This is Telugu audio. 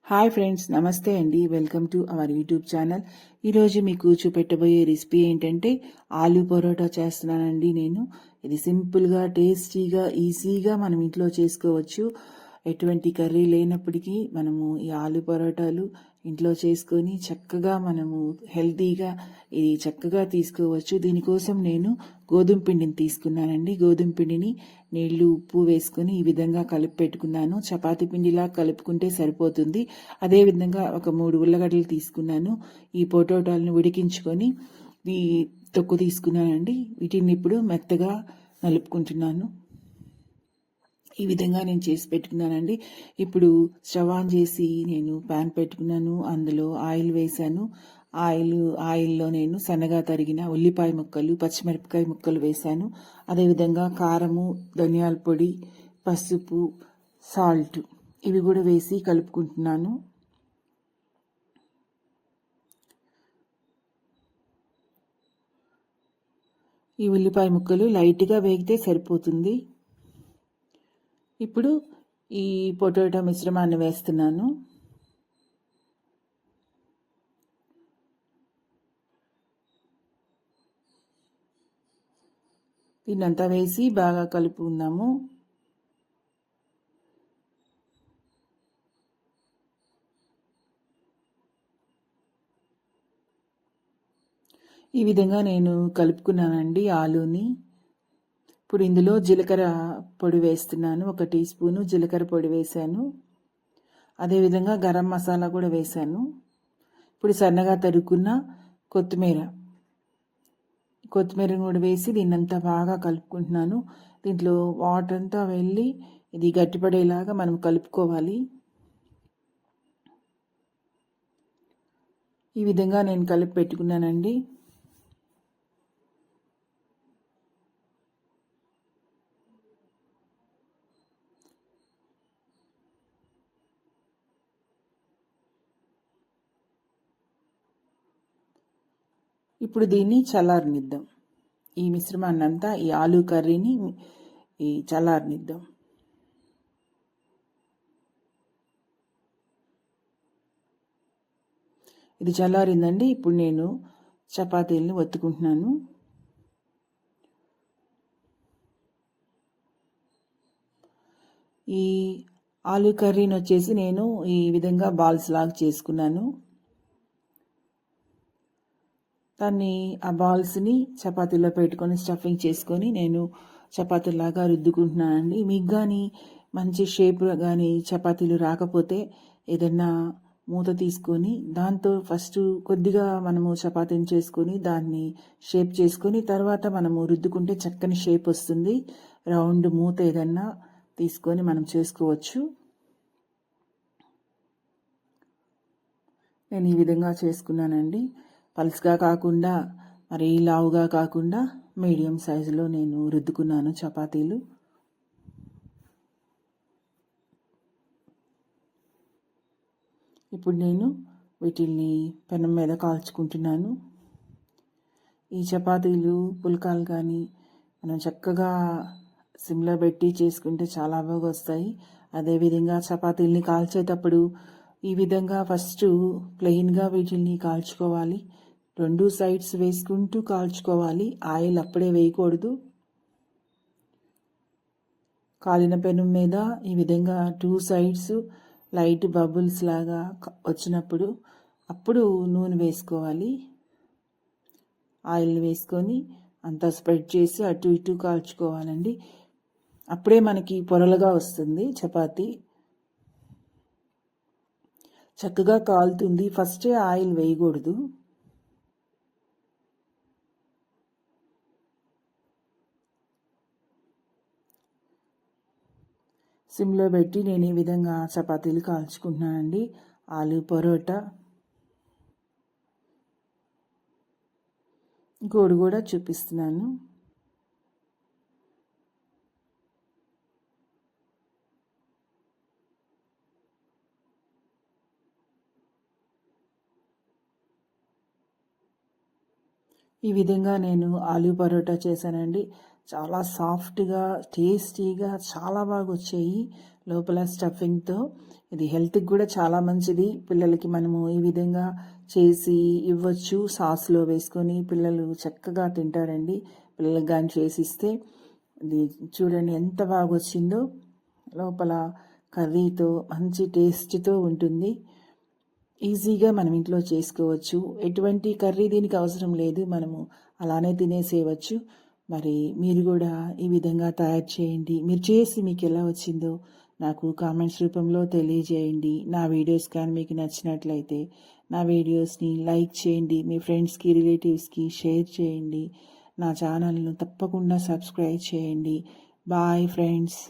హాయ్ ఫ్రెండ్స్, నమస్తే అండి. Welcome to our YouTube channel. ఈరోజు మీకు చూపెట్టబోయే రెసిపీ ఏంటంటే ఆలూ పరోటా చేస్తున్నానండి నేను. ఇది సింపుల్గా, టేస్టీగా, ఈజీగా మనం ఇంట్లో చేసుకోవచ్చు. ఎటువంటి కర్రీ లేనప్పటికీ మనము ఈ ఆలూ పరోటాలు ఇంట్లో చేసుకొని చక్కగా మనము హెల్తీగా ఇది చక్కగా తీసుకోవచ్చు. దీనికోసం నేను గోధుమ పిండిని తీసుకున్నానండి. గోధుమ పిండిని నీళ్లు, ఉప్పు వేసుకొని ఈ విధంగా కలిపి పెట్టుకున్నాను. చపాతీ పిండిలా కలుపుకుంటే సరిపోతుంది. అదేవిధంగా ఒక 3 ఉల్లగడ్డలు తీసుకున్నాను. ఈ పొటాటోలను ఉడికించుకొని ఈ తొక్కు తీసుకున్నానండి. వీటిని ఇప్పుడు మెత్తగా నలుపుకుంటున్నాను. ఈ విధంగా నేను చేసి పెట్టుకున్నానండి. ఇప్పుడు స్టవ్ ఆన్ చేసి నేను ప్యాన్ పెట్టుకున్నాను. అందులో ఆయిల్ వేశాను. ఆయిల్లో నేను సన్నగా తరిగిన ఉల్లిపాయ ముక్కలు, పచ్చిమిరపకాయ ముక్కలు వేశాను. అదేవిధంగా కారము, ధనియాల పొడి, పసుపు, సాల్ట్ ఇవి కూడా వేసి కలుపుకుంటున్నాను. ఈ ఉల్లిపాయ ముక్కలు లైట్గా వేగితే సరిపోతుంది. ఇప్పుడు ఈ పొటాటో మిశ్రమాన్ని వేస్తున్నాను. దీన్నంతా వేసి బాగా కలుపుకుందాము. ఈ విధంగా నేను కలుపుకున్నానండి ఆలూని. ఇప్పుడు ఇందులో జీలకర్ర పొడి వేస్తున్నాను. 1 టీ స్పూను జీలకర్ర పొడి వేశాను. అదేవిధంగా గరం మసాలా కూడా వేశాను. ఇప్పుడు సన్నగా తరుక్కున్న కొత్తిమీరను కూడా వేసి దీన్నంతా బాగా కలుపుకుంటున్నాను. దీంట్లో వాటర్ అంతా వెళ్ళి ఇది గట్టిపడేలాగా మనం కలుపుకోవాలి. ఈ విధంగా నేను కలిపి పెట్టుకున్నానండి. ఇప్పుడు దీన్ని చల్లారనిద్దాం. ఈ మిశ్రమాన్ని అంతా, ఈ ఆలూ కర్రీని ఈ చల్లారనిద్దాం. ఇది చల్లారిందండి. ఇప్పుడు నేను చపాతీలను ఒత్తుకుంటున్నాను. ఈ ఆలూ కర్రీని వచ్చేసి నేను ఈ విధంగా బాల్స్ లాగా చేసుకున్నాను. దాన్ని ఆ బాల్స్ని చపాతీలో పెట్టుకొని స్టఫింగ్ చేసుకొని నేను చపాతీలాగా రుద్దుకుంటున్నానండి. మీకు కానీ మంచి షేప్ కానీ చపాతీలు రాకపోతే ఏదన్నా మూత తీసుకొని దాంతో ఫస్ట్ కొద్దిగా మనము చపాతీని చేసుకొని దాన్ని షేప్ చేసుకొని తర్వాత మనము రుద్దుకుంటే చక్కని షేప్ వస్తుంది. రౌండ్ మూత ఏదన్నా తీసుకొని మనం చేసుకోవచ్చు. నేను ఈ విధంగా చేసుకున్నానండి. పల్స్గా కాకుండా మరి లావుగా కాకుండా మీడియం సైజులో నేను రుద్దుకున్నాను చపాతీలు. ఇప్పుడు నేను వీటిల్ని పెనం మీద కాల్చుకుంటున్నాను. ఈ చపాతీలు, పుల్కాలు కానీ మనం చక్కగా సిమ్లో పెట్టి చేసుకుంటే చాలా బాగా వస్తాయి. అదేవిధంగా చపాతీల్ని కాల్చేటప్పుడు ఈ విధంగా ఫస్ట్ ప్లెయిన్గా వీటిల్ని కాల్చుకోవాలి. 2 సైడ్స్ వేసుకుంటూ కాల్చుకోవాలి. ఆయిల్ అప్పుడే వేయకూడదు. కాలిన పెనం మీద ఈ విధంగా 2 సైడ్స్ లైట్ బబుల్స్ లాగా వచ్చినప్పుడు అప్పుడు నూనె వేసుకోవాలి. ఆయిల్ వేసుకొని అంతా స్ప్రెడ్ చేసి అటు ఇటు కాల్చుకోవాలండి. అప్పుడే మనకి పొరలుగా వస్తుంది చపాతీ. చక్కగా కాలుతుంది. ఫస్టే ఆయిల్ వేయకూడదు. సిమ్లో పెట్టి నేను ఈ విధంగా చపాతీలు కాల్చుకుంటున్నానండి. ఆలూ పరోటా ఇంకోటి కూడా చూపిస్తున్నాను. ఈ విధంగా నేను ఆలూ పరోటా చేశానండి. చాలా సాఫ్ట్గా టేస్టీగా చాలా బాగా వచ్చాయి లోపల స్టఫింగ్తో. ఇది హెల్త్కి కూడా చాలా మంచిది. పిల్లలకి మనము ఈ విధంగా చేసి ఇవ్వచ్చు, సాస్లో వేసుకొని పిల్లలు చక్కగా తింటారండి. పిల్లలకు కానీ చేసిస్తే ఇది చూడండి ఎంత బాగా వచ్చిందో. లోపల కర్రీతో మంచి టేస్ట్తో ఉంటుంది. ఈజీగా మనం ఇంట్లో చేసుకోవచ్చు. ఎటువంటి కర్రీ దీనికి అవసరం లేదు, మనము అలానే తినేసేయవచ్చు. మరి మీరు కూడా ఈ విధంగా తయారు చేయండి. మీరు చేసి మీకు ఎలా వచ్చిందో నాకు కామెంట్స్ రూపంలో తెలియజేయండి. నా వీడియోస్ కానీ మీకు నచ్చినట్లయితే నా వీడియోస్ని లైక్ చేయండి, మీ ఫ్రెండ్స్కి రిలేటివ్స్కి షేర్ చేయండి. నా ఛానల్ను తప్పకుండా సబ్స్క్రైబ్ చేయండి. Bye friends.